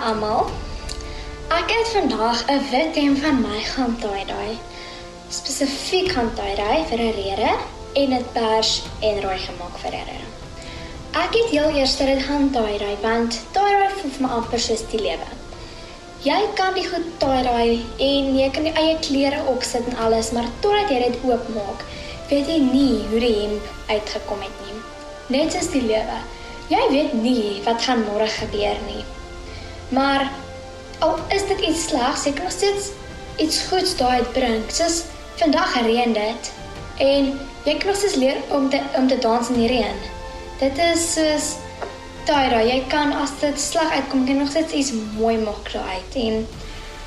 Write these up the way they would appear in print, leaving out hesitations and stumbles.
almal. Ek het vandag 'n wit hemp van my gaan tie-dye. Spesifiek gaan tie-dye vir 'n rede en dit pers en rooi gemaak vir 'n rede. Ek het heel eers dit gaan tie-dye want tie-dye voel vir my amper soos die lewe. Jy kan die goed tie-dye en jy kan die eie klere opsit en alles, maar totdat jy dit oopmaak, weet jy nie hoe die hemp uitgekom het nie. Net soos die lewe. Jy weet nie wat gaan môre gebeur nie. Maar al is dit iets slegs, jy kan nog steeds iets goeds daar uitbring. Soos vandag reën dit en jy kan nog steeds leer om te dans in die reën. Dit is soos tie-dye. Jy kan as dit sleg uitkom, kan nog steeds iets mooi maak daaruit. En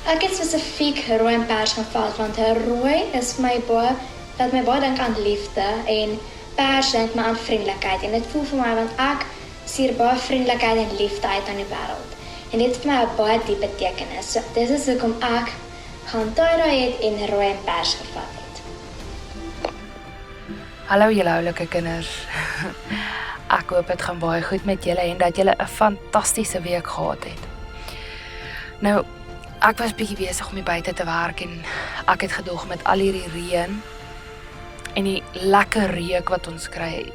ek het spesifiek rooi en pers gaan vat, want rooi is my baie, dat my baie dink aan liefde en pers dink my aan vriendelikheid. En dit voel vir my, want ek sien baie vriendelikheid en liefde uit aan die wêreld. En dit is vir my 'n baie diep betekenis. So, dis is hoekom ek gaan tie-dye het en rooi en pers gevat het. Hallo julle oulike kinders. Ek hoop dit gaan baie goed met julle en dat julle 'n fantastiese week gehad het. Nou, ek was bietjie besig om hier buite te werk en ek het gedog met al hierdie reën en die lekker reuk wat ons kry,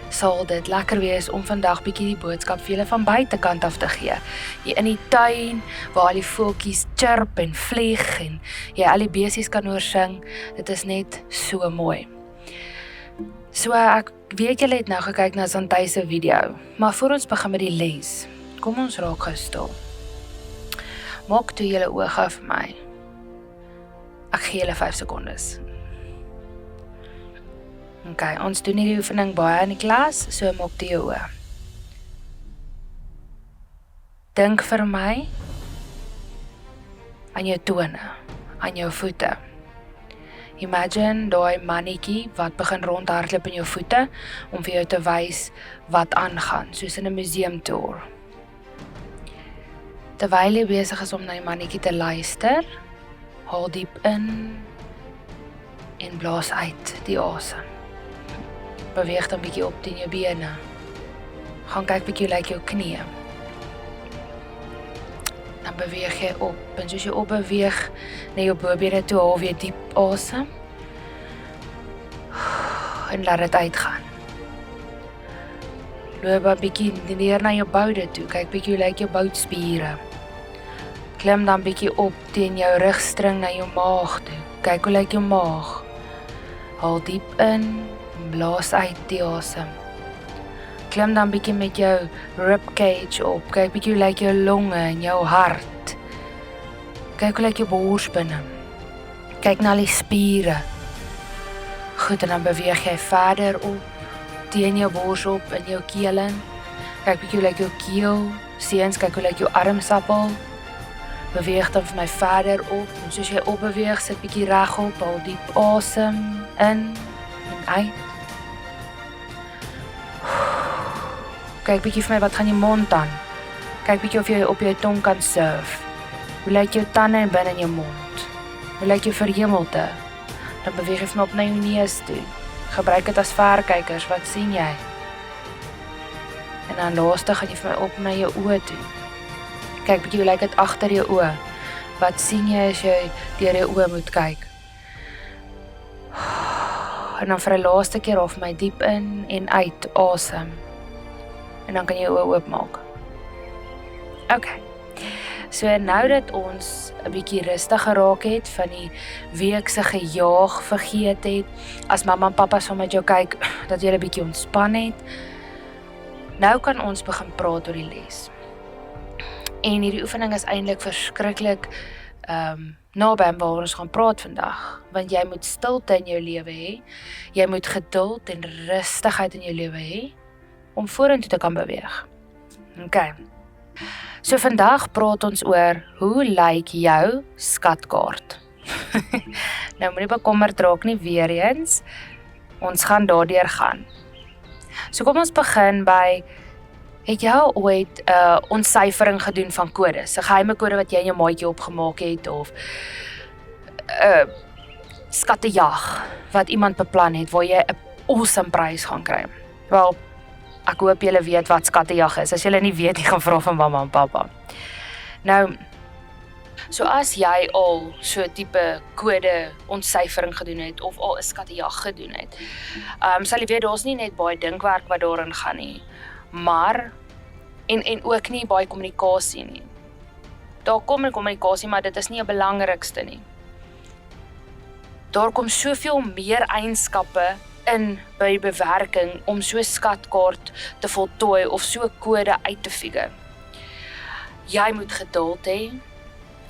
sal dit lekker wees om vandag bietjie die boodskap vir julle van buitekant af te gee. Hier in die tuin, waar al die voeltjies chirp en vlieg en jy al die besies kan hoor sing, dit is net so mooi. So ek weet julle het nou gekyk na Santay se video, maar voor ons begin met die les, kom ons raak gou stil. Maak toe julle oë gou vir my. Ek gee julle 5 sekondes. Ok, ons doen hierdie oefening baie in die klas, so maak toe jou oë. Dink vir my aan jou tone, aan jou voete. Imagine daai mannetjie wat begin rondhardloop in jou voete om vir jou te wys wat aangaan, soos in 'n museumtoer. Terwyl jy besig is om na die mannetjie te luister, haal diep in en blaas uit die asem. Beweeg dan bietjie op teen jou bene. Gaan kyk bietjie hoe lyk jou knie. Dan beweeg jy op, en soos jy opbeweeg na jou bobene toe, haal weer diep asem. En laat dit uitgaan. Loop 'n bietjie neer na jou boude toe, kyk bietjie hoe lyk jou boutspiere. Klim dan bietjie op teen jou rugstring na jou maag toe, kyk hoe lyk jou maag. Haal diep in, blaas uit die asem. Klim dan bietjie met jou ribcage op, kyk bietjie hoe lyk jou longe en jou hart. Kyk hoe lyk jou borsbene. Kyk na die spiere. Goed, en dan beweeg jy verder op, teen jou bors op in jou keel in. Kyk bietjie hoe lyk jou keel. Seuns, kyk hoe lyk jou armsappel. Beweeg dan vir my verder op, en soos jy opbeweeg, sit bietjie regop, haal diep asem in en uit. Kyk bietjie vir my, wat gaan jou mond aan? Kyk bietjie of jy op jou tong kan surf. Hoe lyk jou tande binne in jou mond? Hoe lyk jou verhemelte? Dan beweeg jy vir my op na jou neus toe. Gebruik dit as verkykers, wat sien jy? En dan laaste gaan jy vir my op na jou oë toe. Kyk bietjie hoe lyk dit agter jou oë. Wat sien jy as jy deur jou oë moet kyk? En dan vir 'n laaste keer of my diep in en uit asem. En dan kan jy jou oë oopmaak. Ok. So nou dat ons 'n bietjie rustig geraak het, van die week se gejaag vergeet het, as mamma en pappa saam met jou kyk, dat jy 'n bietjie ontspan het, nou kan ons begin praat oor die les. En hierdie oefening is eintlik verskriklik naby aan waaroor ons gaan praat vandag, want jy moet stilte in jou lewe hê, jy moet geduld en rustigheid in jou lewe hê, om vorentoe te kan beweeg. Ok. So vandag praat ons oor, hoe lyk jou skatkaart? Nou moenie bekommerd raak nie, weer eens, ons gaan daardeur gaan. So kom ons begin by, het jy al ooit ontsyfering gedoen van kodes? 'n geheime kode wat jy en jou maatjie opgemaak het, of skattejag wat iemand beplan het, waar jy 'n awesome prys gaan kry. Wel, ek hoop julle weet wat skattejag is. As julle nie weet, jy gaan vra van mamma en pappa. Nou, so as jy al so tipe kode ontsyfering gedoen het, of al 'n skattejag gedoen het, sal jy weet, daar's nie net baie dinkwerk wat daarin gaan nie, maar, en ook nie baie kommunikasie nie. Daar kom 'n kommunikasie, maar dit is nie 'n belangrikste nie. Daar kom soveel meer eienskappe in by bewerking om so 'n skatkaart te voltooi of so 'n kode uit te figure. Jy moet geduld hê,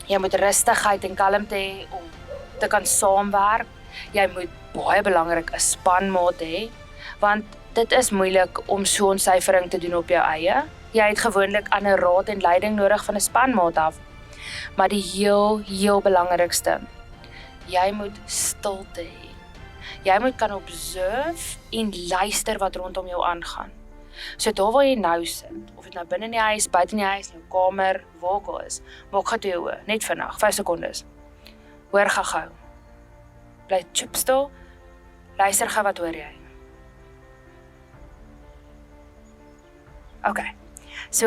jy moet rustigheid en kalmte hê om te kan saamwerk, jy moet baie belangrik 'n spanmaat hê, want dit is moeilik om so 'n ontsyfering te doen op jou eie. Jy het gewoonlik ander raad en leiding nodig van 'n spanmaat af. Maar die heel belangrikste, jy moet stilte hê. Jy moet kan observe en luister wat rondom jou aangaan. So daar waar jy nou sit, of dit nou binne in die huis, buite in die huis, in jou kamer, waar ook al is, maak gou toe jou oë, net vinnig, 5 sekondes. Hoor gou. Bly chipstil, luister gou, wat hoor jy? Okay, so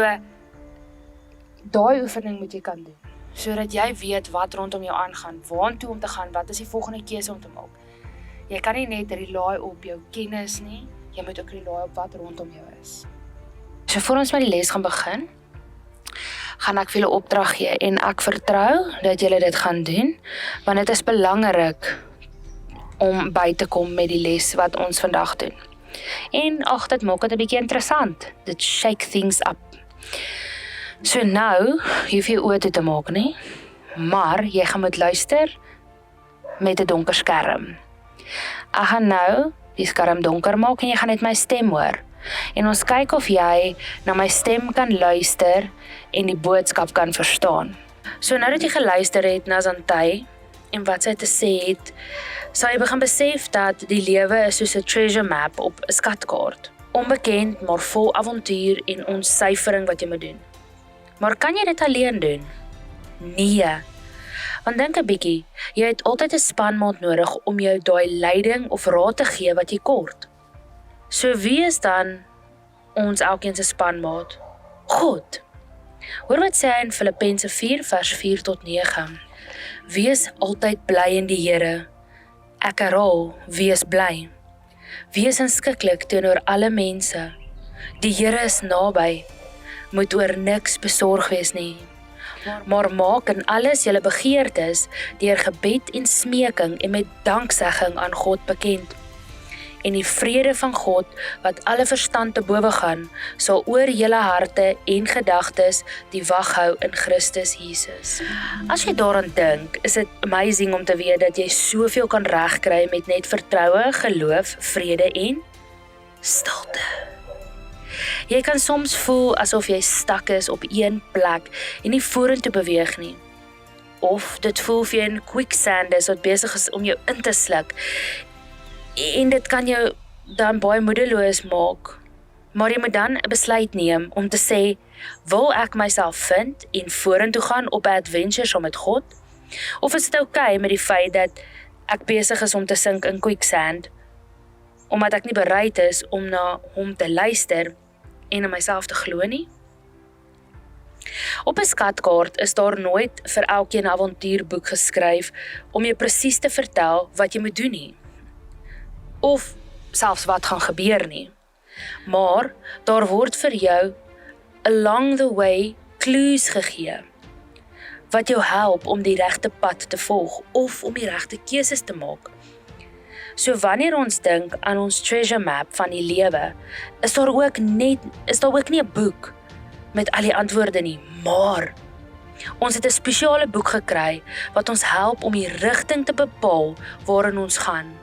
daai oefening moet jy kan doen, sodat jy weet wat rondom jou aangaan, waartoe om te gaan, wat is die volgende keuse om te maak. Jy kan nie net rely op jou kennis nie, jy moet ook rely op wat rondom jou is. So voor ons met die les gaan begin, gaan ek vir julle opdrag gee en ek vertrou dat julle dit gaan doen, want dit is belangrik om by te kom met die les wat ons vandag doen. En dit maak dit 'n bietjie interessant. Dit shake things up. So nou, jy hoef jou oë toe te maak nie, maar jy gaan moet luister met 'n donker skerm. Ek gaan nou die skerm donker maak en jy gaan net my stem hoor. En ons kyk of jy na my stem kan luister en die boodskap kan verstaan. So nou dat jy geluister het na Zantay en wat sy te sê het, sal jy begin besef dat die lewe is soos 'n treasure map op 'n skatkaart. Onbekend, maar vol avontuur en ontsyfering wat jy moet doen. Maar kan jy dit alleen doen? Nee. Want dink 'n bietjie, jy het altyd 'n spanmaat nodig om jou daai leiding of raad te gee wat jy kort. So wie is dan ons elkeen se spanmaat? God. Hoor wat sê hy in Filippense 4 vers 4 tot 9. Wees altyd bly in die Here. Ek herhaal, wees bly. Wees inskikkelik teenoor alle mense. Die Here is naby. Moet oor niks besorg wees nie. Maar maak in alles julle begeertes deur gebed en smeking en met danksegging aan God bekend. En die vrede van God, wat alle verstand te bowe gaan, sal oor julle harte en gedagtes die wag hou in Christus Jesus. As jy daaraan dink, is dit amazing om te weet dat jy soveel kan regkry met net vertroue, geloof, vrede en stilte. Jy kan soms voel asof jy stak is op een plek en nie vorentoe beweeg nie. Of dit voel of jy in quicksand is wat besig is om jou in te sluk. En dit kan jou dan baie moedeloos maak. Maar jy moet dan 'n besluit neem om te sê, wil ek myself vind en vorentoe gaan op 'n adventure saam met God? Of is dit okay met die feit dat ek besig is om te sink in quicksand, omdat ek nie bereid is om na hom te luister en in myself te glo nie? Op 'n skatkaart is daar nooit vir elkeen 'n avontuurboek geskryf om jou presies te vertel wat jy moet doen nie. Of selfs wat gaan gebeur nie. Maar daar word vir jou along the way clues gegee wat jou help om die regte pad te volg of om die regte keuses te maak. So wanneer ons dink aan ons treasure map van die lewe, is daar ook nie 'n boek met al die antwoorde nie, maar ons het 'n spesiale boek gekry wat ons help om die rigting te bepaal waarin ons gaan.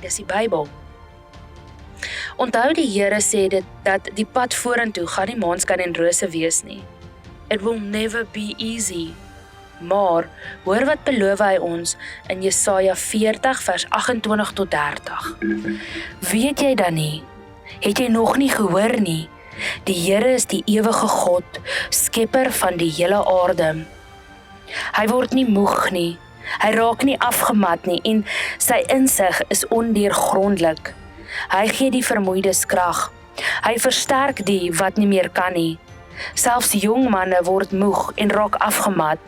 Dis die Bybel. Onthou die Here sê dit dat die pad vorentoe gaan nie maanskyn en rose wees nie. It will never be easy. Maar hoor wat beloof hy ons in Jesaja 40 vers 28 tot 30. Weet jy dan nie? Het jy nog nie gehoor nie? Die Here is die ewige God, skepper van die hele aarde. Hy word nie moeg nie. Hy raak nie afgemat nie en sy insig is ondeurgrondelik. Hy gee die vermoeides krag. Hy versterk die wat nie meer kan nie. Selfs jong manne word moeg en raak afgemat.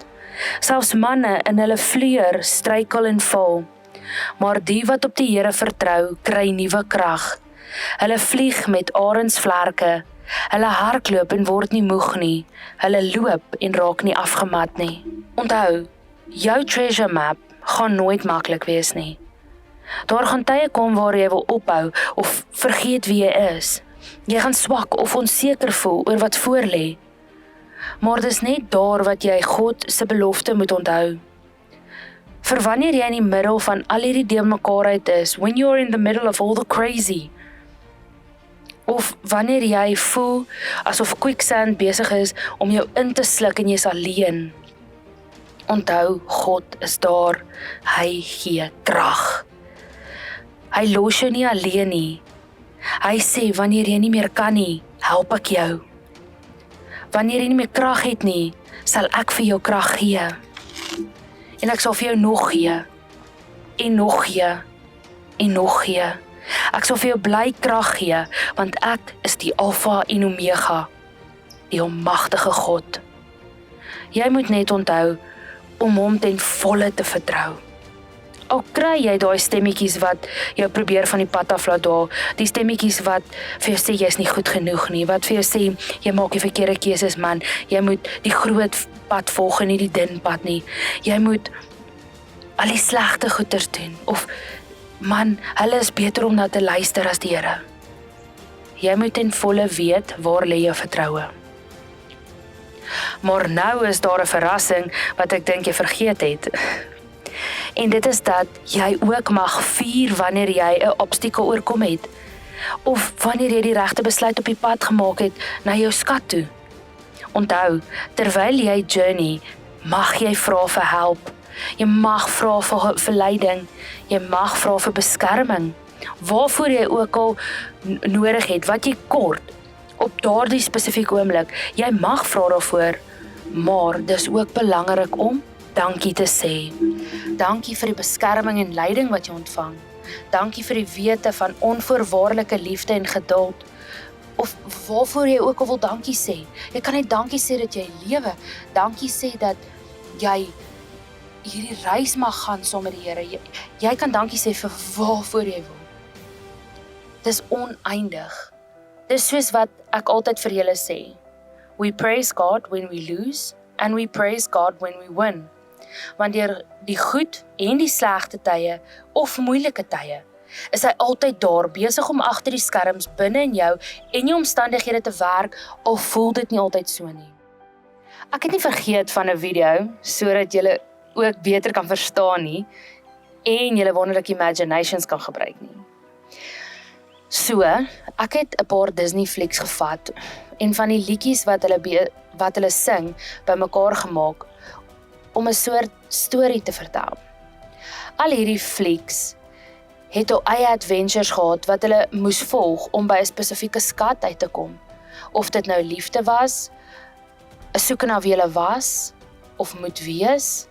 Selfs manne in hulle vleuer struikel en val. Maar die wat op die Here vertrou, kry nuwe krag. Hulle vlieg met arensvlerke. Hulle hardloop en word nie moeg nie. Hulle loop en raak nie afgemat nie. Onthou, jou treasure map gaan nooit maklik wees nie. Daar gaan tye kom waar jy wil ophou of vergeet wie jy is. Jy gaan swak of onseker voel oor wat voor lê. Maar dis net daar wat jy God se belofte moet onthou. Vir wanneer jy in die middel van al hierdie deurmekaarheid is, when you're in the middle of all the crazy, of wanneer jy voel asof quicksand besig is om jou in te sluk en jy's alleen. Onthou, God is daar. Hy gee krag. Hy los jou nie alleen nie. Hy sê, wanneer jy nie meer kan nie, help ek jou. Wanneer jy nie meer krag het nie, sal ek vir jou krag gee. En ek sal vir jou nog gee, en nog gee, en nog gee. Ek sal vir jou bly krag gee, want ek is die Alfa en Omega, die almagtige God. Jy moet net onthou om hom ten volle te vertrou. Al kry jy daai stemmetjies wat jou probeer van die pad af laat daal, die stemmetjies wat vir jou sê jy is nie goed genoeg nie, wat vir jou sê jy maak die verkeerde keuses man, jy moet die groot pad volg en nie die dun pad nie. Jy moet al die slegte goeders doen of man, hulle is beter om na te luister as die Here. Jy moet ten volle weet waar lê jou vertroue. Maar nou is daar 'n verrassing wat ek dink jy vergeet het. En dit is dat jy ook mag vier wanneer jy 'n obstakel oorkom het. Of wanneer jy die regte besluit op die pad gemaak het na jou skat toe. Onthou, terwyl jy journey, mag jy vra vir help. Jy mag vra vir leiding. Jy mag vra vir beskerming. Waarvoor jy ook al nodig het, wat jy kort op daardie spesifieke oomblik, jy mag vra daarvoor, maar dis ook belangrik om dankie te sê. Dankie vir die beskerming en leiding wat jy ontvang. Dankie vir die wete van onvoorwaardelike liefde en geduld. Of waarvoor jy ook al wil dankie sê. Jy kan net dankie sê dat jy lewe. Dankie sê dat jy hierdie reis mag gaan saam met die Here. Jy kan dankie sê vir waarvoor jy wil. Dis oneindig. Dis soos wat ek altyd vir julle sê. We praise God when we lose and we praise God when we win. Want deur die goed en die slegte tye of moeilike tye is hy altyd daar besig om agter die skerms binne in jou en jou omstandighede te werk, al voel dit nie altyd so nie. Ek het nie vergeet van 'n video sodat julle ook beter kan verstaan nie en julle wonderlike imaginations kan gebruik nie. So, ek het 'n paar Disney flieks gevat en van die liedjies wat hulle sing bymekaar gemaak om 'n soort storie te vertel. Al hierdie flieks het al eie adventures gehad wat hulle moes volg om by 'n spesifieke skat uit te kom. Of dit nou liefde was, 'n soeke na wie hulle was of moet wees,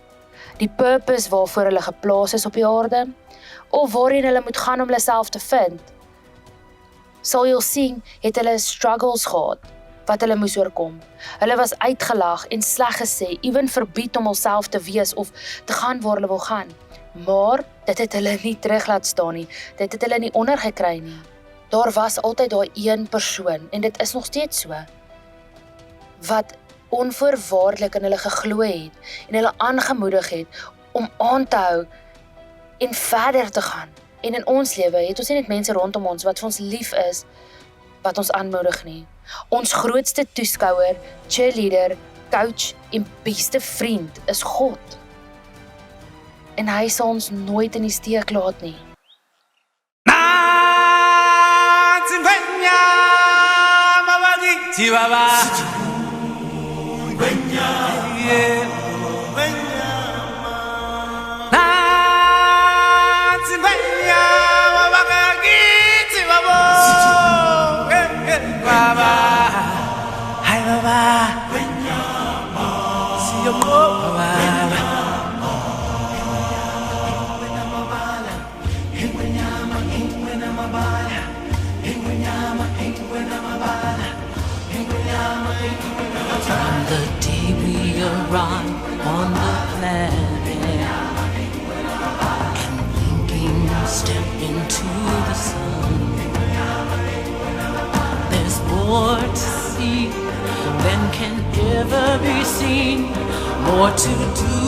die purpose waarvoor hulle geplaas is op die aarde, of waarheen hulle moet gaan om hulle self te vind. Sal jy sien, het hulle struggles gehad wat hulle moes oorkom. Hulle was uitgelag en sleg gesê, ewen verbied om hulself te wees of te gaan waar hulle wil gaan. Maar dit het hulle nie terug laat staan nie. Dit het hulle nie ondergekry nie. Daar was altyd daai een persoon en dit is nog steeds so wat onvoorwaardelik in hulle geglo het en hulle aangemoedig het om aan te hou en verder te gaan. En in ons lewe het ons nie net mense rondom ons wat vir ons lief is, wat ons aanmoedig nie. Ons grootste toeskouer, cheerleader, coach en beste vriend is God. En hy sal ons nooit in die steek laat nie. the day we arrive on the planet and blinking step into the sun. There's more to see than can ever be seen, more to do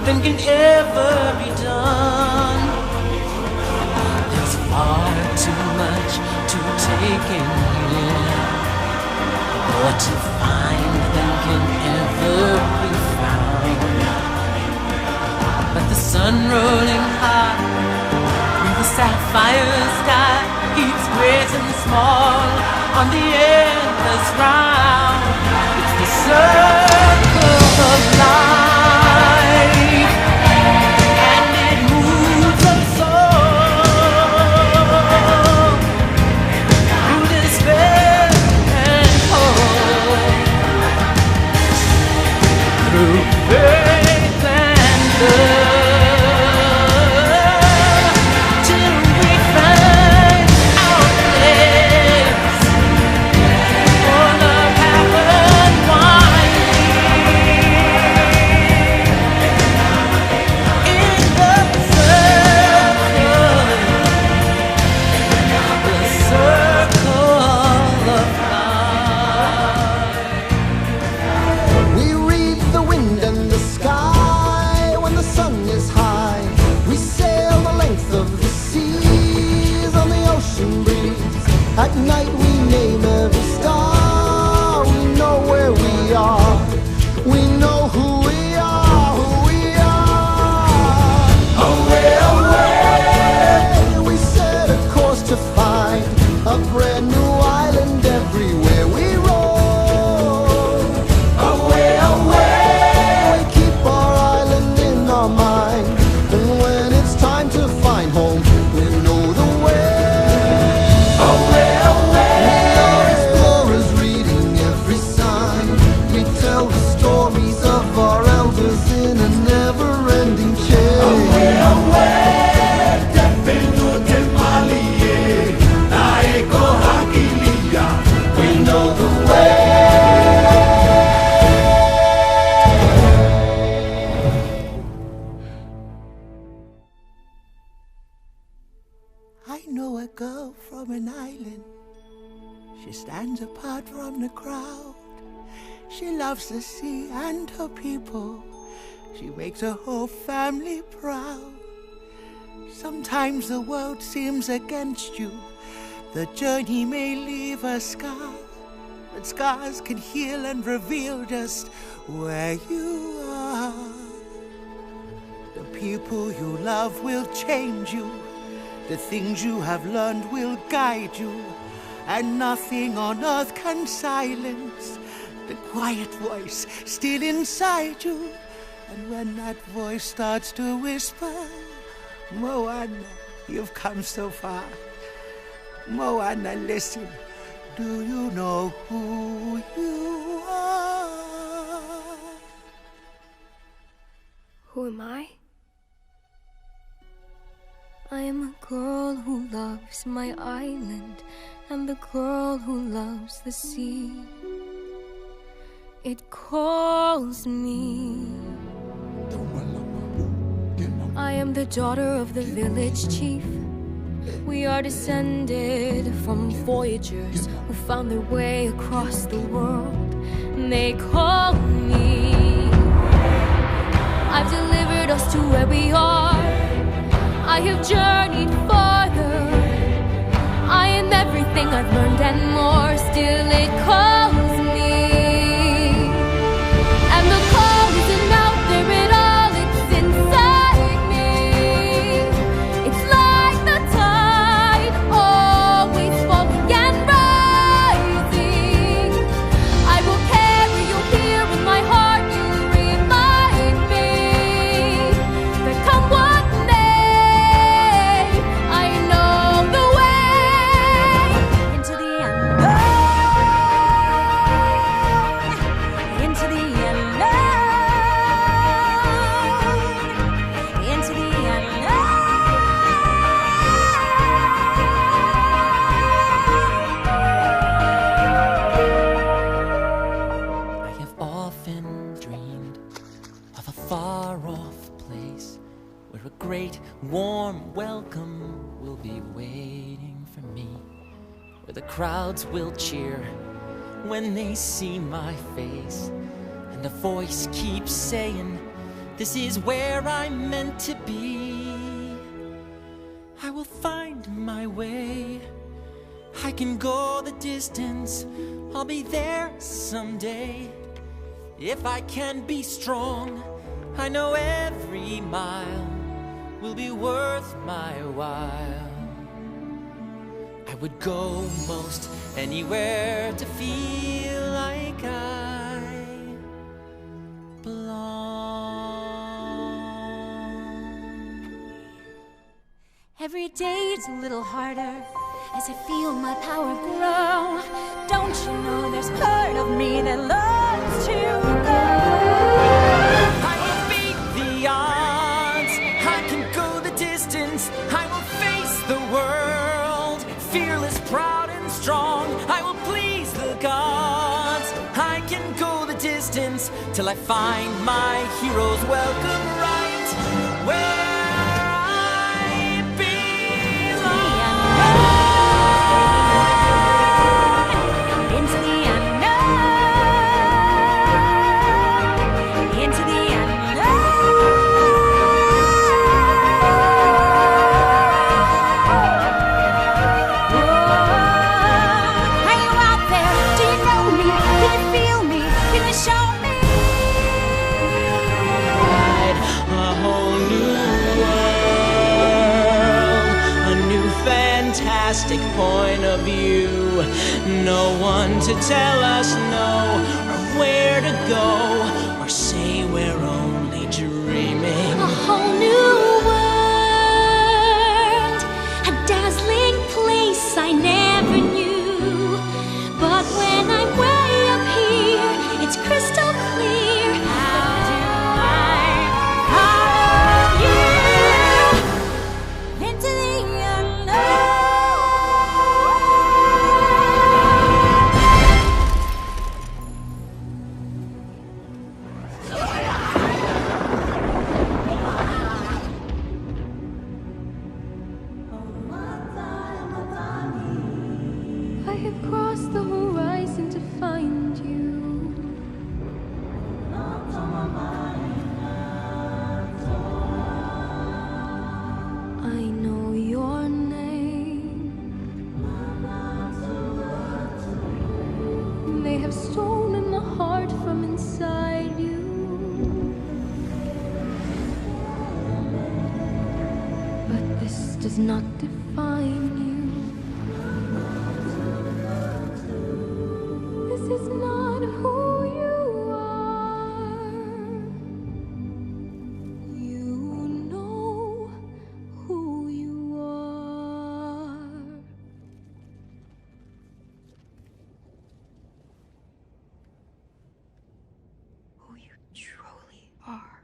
than can ever be done. There's far too much to take in here, more to find than can ever be found. But the sun rolling high through the sapphire sky keeps great and small on the endless round. It's the circle of life, and it moves us all through despair and hope, through faith and love, till we find our place. For love happened wildly in the circle of life. We read the wind and the sky when the sun is high. We sail the length of the seas on the ocean breeze. At night we name every star. We know where we are. We know who we are, who we are. Away, away, we set a course to find a brand new island everywhere we roll. Away, away, we keep our island in our mind, and when it's time to find home, we know the way. Away, away, we are explorers reading every sign. We tell the stories of our elders in a never-ending chain. Away, away, we know the way. I know a girl from an island. She stands apart from the crowd. She loves the sea and her people. She makes her whole family proud. Sometimes the world seems against you. The journey may leave a scar, but scars can heal and reveal just where you are. The people you love will change you. The things you have learned will guide you. And nothing on earth can silence the quiet voice still inside you. And when that voice starts to whisper, Moana, you've come so far. Moana, listen, do you know who you are? Who am I? I am a girl who loves my island and the girl who loves the sea. It calls me. I am the daughter of the village chief. We are descended from voyagers who found their way across the world. They call me. I've delivered us to where we are. I have journeyed farther. I am everything I've learned and more. Still it calls me. And the call isn't out there at all, it's inside me. It's like the tide, always falling and rising. I will carry you here in my heart. You remind me that come what may, I know the way into the end. where the crowds will cheer when they see my face, and a voice keeps saying, this is where I'm meant to be. I will find my way. I can go the distance. I'll be there someday. If I can be strong, I know every mile will be worth my while. I would go most anywhere to feel like I belong. Every day's a little harder as I feel my power grow. Don't you know there's part of me that loves to go? I will beat the odds. I can go the distance. I will face the world, fearless, proud, and strong. I will please the gods. I can go the distance till I find my hero's welcome right where point of view. No one to tell us no, or where to go, or say we're only dreaming. A whole new world, a dazzling place I never knew. But when I'm way up here, it's crystal clear. How do I follow you into the unknown? Does not define you. This is not who you are. You know who you are. Who you truly are.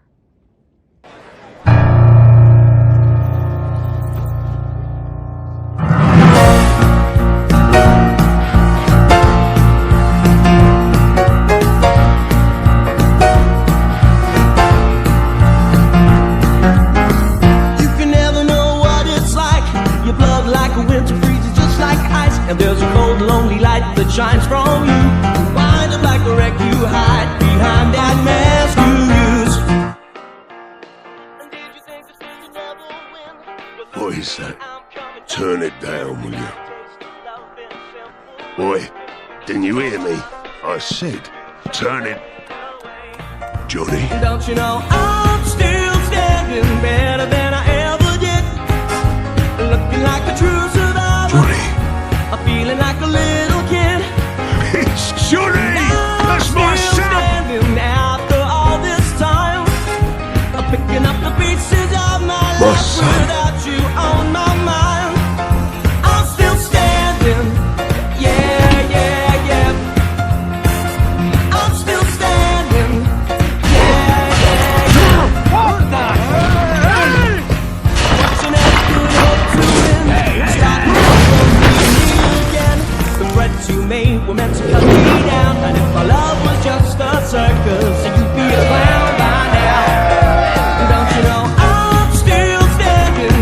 And there's a cold, lonely light that shines from you. Wind up like a wreck, you hide behind that mask you use. What is that? Turn it down, will you? Boy, didn't you hear me? I said, turn it. Johnny. Don't you know I'm still standing better than I ever did? Looking like a true survivor. Johnny. I'm feeling like a little kid. It's Johnny! That's my son! After all this time, I'm picking up the pieces of my life without you on my mind. I'm still standing. Yeah, yeah, yeah. I'm still standing. Yeah, yeah, yeah. What the hell? Watching every good hope to win. Starting again. The threats you made were meant to cut me down. And if my love was just a circus, you'd be a clown by now. Don't you know I'm still standing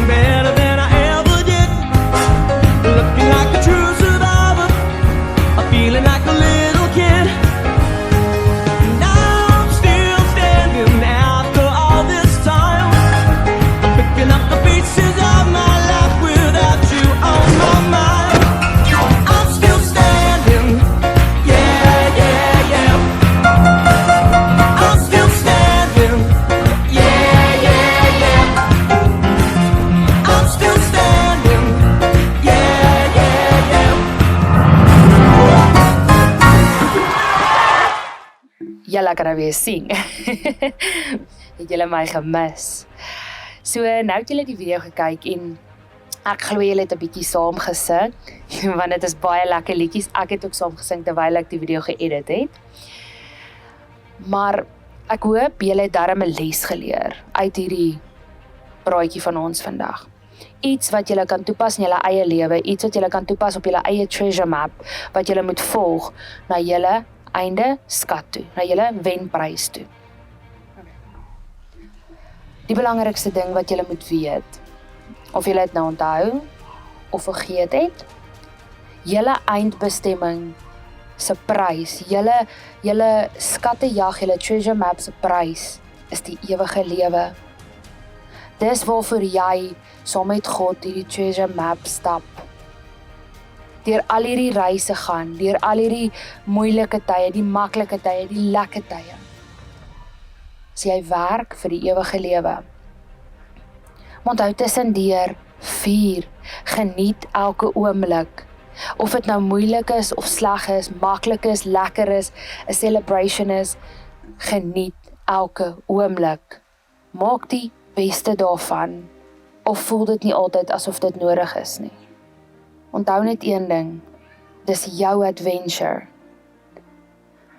julle kan nou weer sien. Het julle my gemis. So, nou het julle die video gekyk en ek glo julle het 'n bietjie saam gesing, want dit is baie lekker liedjies. Ek het ook saam gesing terwyl ek die video geëdit het. Maar ek hoop julle het darm 'n les geleer uit hierdie praatjie van ons vandag. Iets wat julle kan toepas in julle eie lewe, iets wat julle kan toepas op julle eie treasure map, wat julle moet volg na julle einde skat toe, na julle wenprys toe. Die belangrikste ding wat julle moet weet, of julle het nou onthou, of vergeet het, julle eindbestemming se prys, julle skattejag, julle treasure map se prys, is die ewige lewe. Dis waarvoor jy saam met God hierdie treasure map stap. Deur al hierdie reise gaan, deur al hierdie moeilike tye, die maklike tye, die lekker tye. So jy werk vir die ewige lewe. Onthou tussendeur, vier, geniet elke oomblik. Of dit nou moeilik is of sleg is, maklik is, lekker is, 'n celebration is, geniet elke oomblik. Maak die beste daarvan, of voel dit nie altyd asof dit nodig is nie. Onthou net een ding, dis jou adventure.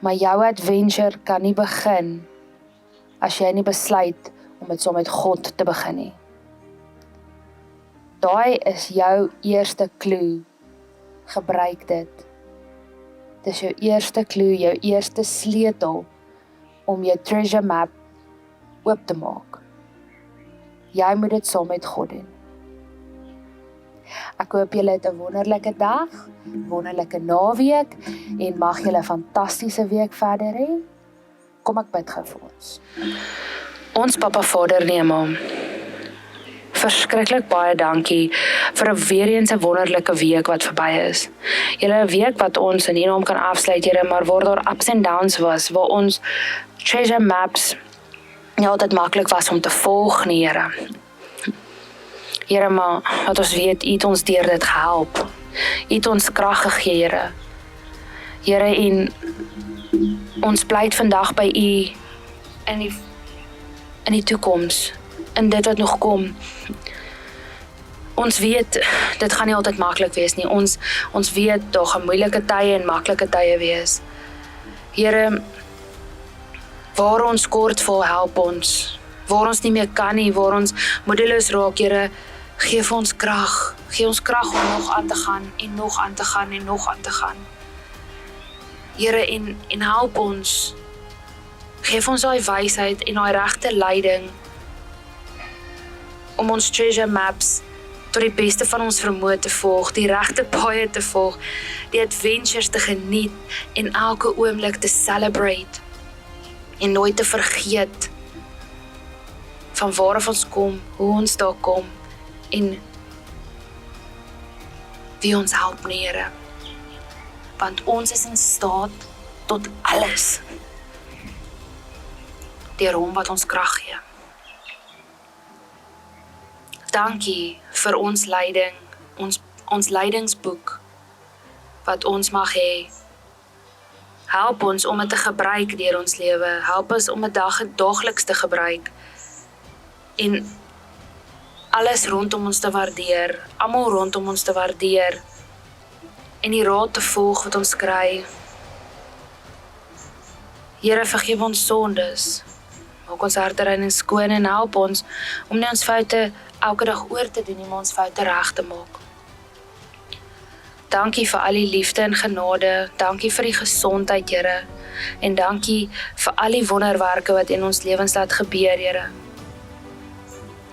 Maar jou adventure kan nie begin as jy nie besluit om dit saam met God te begin nie. Daai is jou eerste clue. Gebruik dit. Dis jou eerste clue, jou eerste sleutel om jou treasure map oop te maak. Jy moet dit saam met God doen. Ek hoop julle het 'n wonderlike dag, wonderlike naweek en mag julle 'n fantastiese week verder hê. Kom ek bid gou vir ons. Ons Papa Vader in die hemel, verskriklik baie dankie vir weer eens 'n wonderlike week wat verby is. Julle 'n week wat ons in U naam kan afsluit, Here, maar waar daar ups and downs was, waar ons treasure maps nie altyd maklik was om te volg nie, Here. Here, maar wat ons weet, U het ons deur dit gehelp. U het ons krag gegee, Here. Here, en ons pleit vandag by U in die toekoms, in dit wat nog kom. Ons weet, dit gaan nie altyd maklik wees nie. Ons weet, daar gaan moeilike tye en maklike tye wees. Here, waar ons kort val, help ons. Waar ons nie meer kan nie, waar ons moedeloos raak, Here, gee vir ons krag. Gee ons krag om nog aan te gaan en nog aan te gaan en nog aan te gaan. Here, en help ons. Geef ons daai wysheid en daai regte leiding om ons treasure maps tot die beste van ons vermoë te volg, die regte paaie te volg, die adventures te geniet en elke oomblik te celebrate en nooit te vergeet van waar af ons kom, hoe ons daar kom en wie ons help, Here. Want ons is in staat tot alles deur Hom wat ons krag gee. Dankie vir ons leiding, ons leidingsboek wat ons mag hê. Help ons om dit te gebruik deur ons lewe. Help ons om dit daagliks te gebruik. En alles rondom ons te waardeer, almal rondom ons te waardeer en die raad te volg wat ons kry. Here, vergeef ons sondes. Maak ons harte rein en skoon en help ons om nie ons foute elke dag oor te doen, maar ons foute reg te maak. Dankie vir al die liefde en genade, dankie vir die gesondheid, Here, en dankie vir al die wonderwerke wat in ons lewens laat gebeur, Here.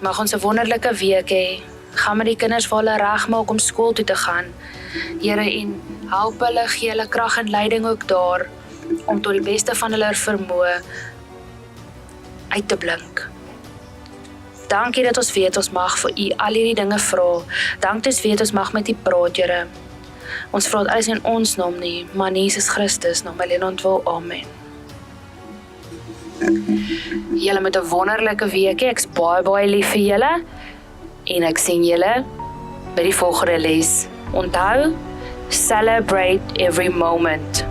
Mag ons 'n wonderlike week hê. Gaan met die kinders vir hulle regmaak om skool toe te gaan, Here, en help hulle, gee hulle krag en leiding ook daar, om tot die beste van hulle vermoë uit te blink. Dankie dat ons weet ons mag vir U al hierdie dinge vra. Dankie dat ons weet ons mag met U praat, Here. Ons vra dit alles in ons naam nie, maar in Jesus Christus naam alleen ontwil. Amen. Julle met 'n wonderlike week. Ek's baie lief vir julle en ek sien julle by die volgende les. Onthou, celebrate every moment.